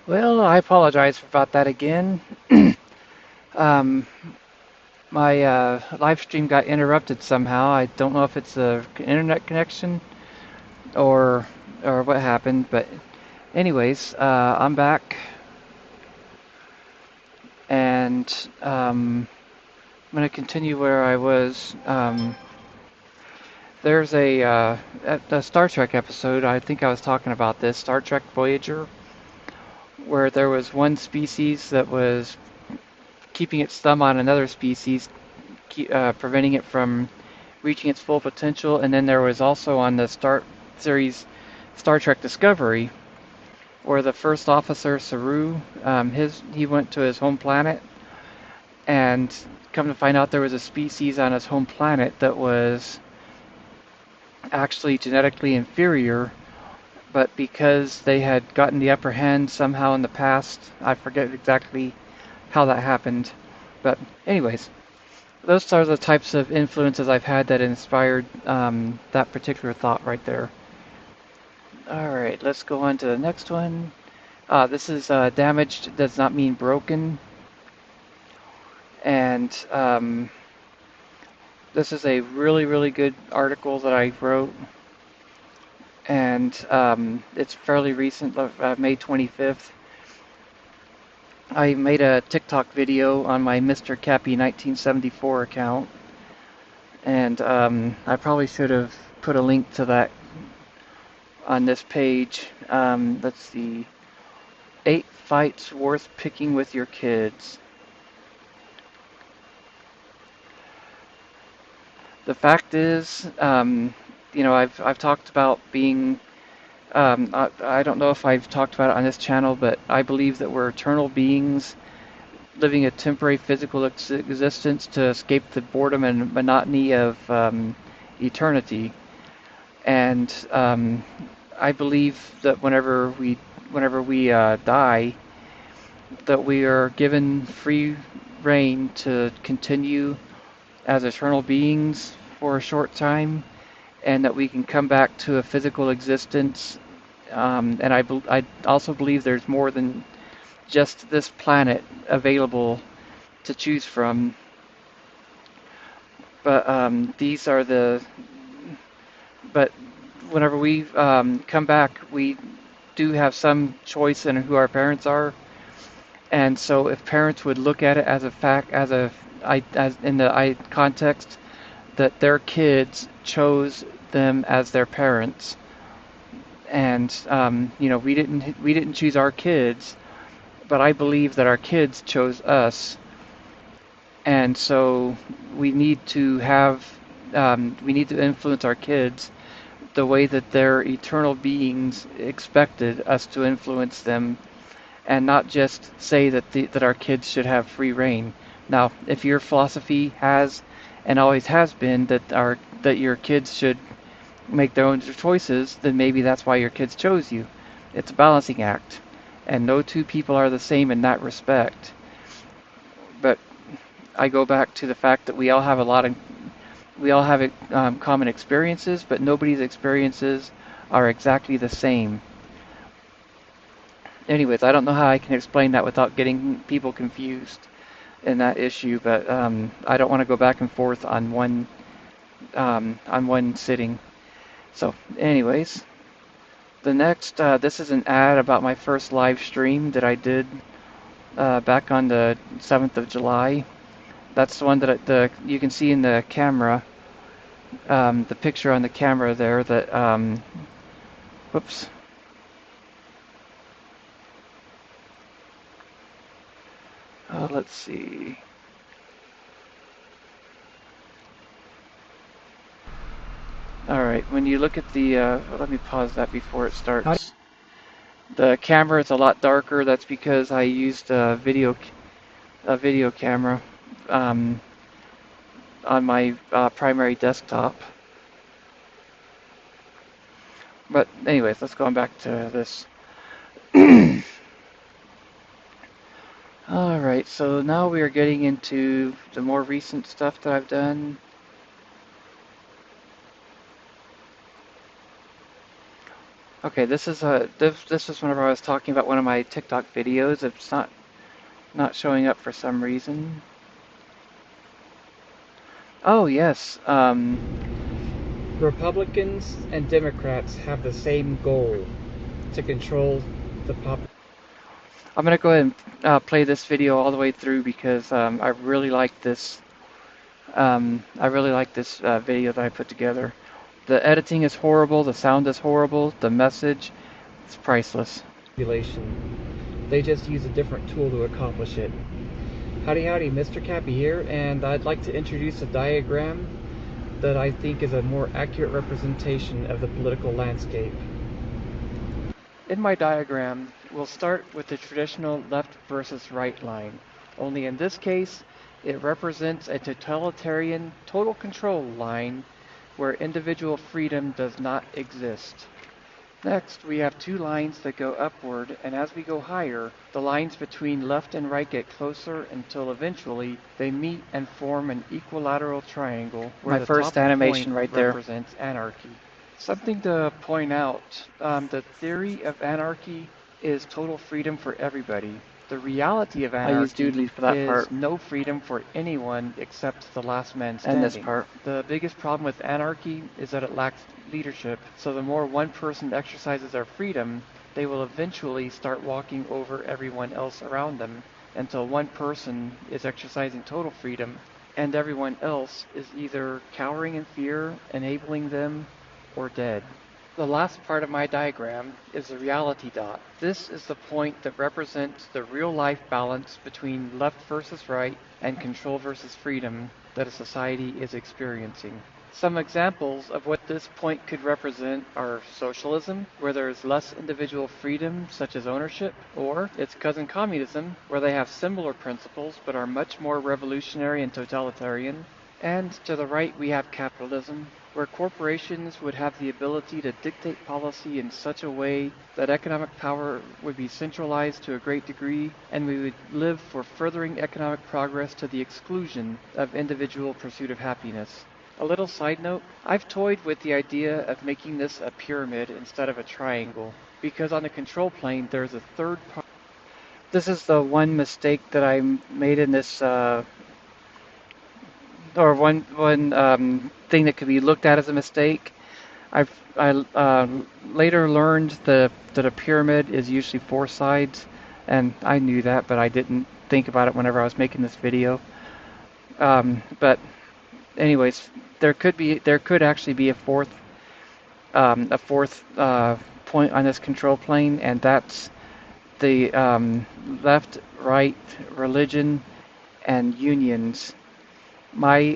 Well, I apologize about that again. um, my live stream got interrupted somehow. I don't know if it's a internet connection or what happened, but anyways, I'm back and I'm going to continue where I was. There's a Star Trek episode. I think I was talking about this Star Trek Voyager, where there was one species that was keeping its thumb on another species, preventing it from reaching its full potential. And then there was also on the Star series Star Trek Discovery, where the first officer Saru, he went to his home planet, and come to find out there was a species on his home planet that was actually genetically inferior, but because they had gotten the upper hand somehow in the past, I forget exactly how that happened. But anyways, those are the types of influences I've had that inspired that particular thought right there. All right, let's go on to the next one. This is damaged does not mean broken, and this is a really, really good article that I wrote, and it's fairly recent, May 25th. I made a TikTok video on my Mr. Cappy 1974 account, and I probably should have put a link to that on this page. Let's see. 8 fights worth picking with your kids. The fact is, I've talked about being. I don't know if I've talked about it on this channel, but I believe that we're eternal beings living a temporary physical existence to escape the boredom and monotony of eternity. And I believe that whenever we die, that we are given free reign to continue as eternal beings for a short time, and that we can come back to a physical existence. And I also believe there's more than just this planet available to choose from. But these are the. But whenever we come back, we do have some choice in who our parents are. And so, if parents would look at it as a fact, as in the context that their kids chose them as their parents, and we didn't choose our kids, but I believe that our kids chose us, and so we need to influence our kids the way that their eternal beings expected us to influence them, and not just say that our kids should have free reign. Now, if your philosophy has and always has been that your kids should make their own choices, then maybe that's why your kids chose you. It's a balancing act, and no two people are the same in that respect. But I go back to the fact that we all have common experiences, but nobody's experiences are exactly the same. Anyways, I don't know how I can explain that without getting people confused in that issue, but I don't want to go back and forth on one sitting. So, anyways, the next this is an ad about my first live stream that I did back on the 7th of July. That's the one that you can see in the camera, the picture on the camera there. That whoops. Let's see. All right, when you look at the, let me pause that before it starts. The camera is a lot darker. That's because I used a video camera um, on my primary desktop. But anyways, let's go back to this. All right, so now we are getting into the more recent stuff that I've done. Okay, this is whenever I was talking about one of my TikTok videos. It's not showing up for some reason. Oh yes, Republicans and Democrats have the same goal to control the population. I'm gonna go ahead and play this video all the way through because I really like this. I really like this video that I put together. The editing is horrible. The sound is horrible. The message is priceless. They just use a different tool to accomplish it. Howdy, Mr. Cappy here, and I'd like to introduce a diagram that I think is a more accurate representation of the political landscape. In my diagram, we'll start with the traditional left versus right line, only in this case, it represents a totalitarian total control line where individual freedom does not exist. Next, we have two lines that go upward, and as we go higher, the lines between left and right get closer until eventually they meet and form an equilateral triangle where the first animation right there represents anarchy. Something to point out, the theory of anarchy is total freedom for everybody. The reality of anarchy is no freedom for anyone except the last man standing. And this part. The biggest problem with anarchy is that it lacks leadership, so the more one person exercises their freedom, they will eventually start walking over everyone else around them until one person is exercising total freedom and everyone else is either cowering in fear, enabling them, or dead. The last part of my diagram is the reality dot. This is the point that represents the real-life balance between left versus right and control versus freedom that a society is experiencing. Some examples of what this point could represent are socialism, where there is less individual freedom, such as ownership, or its cousin communism, where they have similar principles but are much more revolutionary and totalitarian. And to the right, we have capitalism, where corporations would have the ability to dictate policy in such a way that economic power would be centralized to a great degree, and we would live for furthering economic progress to the exclusion of individual pursuit of happiness. A little side note, I've toyed with the idea of making this a pyramid instead of a triangle, because on the control plane there's a third part. This is the one mistake that I made in this or one thing that could be looked at as a mistake. I later learned that a pyramid is usually four sides, and I knew that, but I didn't think about it whenever I was making this video. But anyways, there could actually be a fourth point on this control plane, and that's the left, right, religion, and unions. My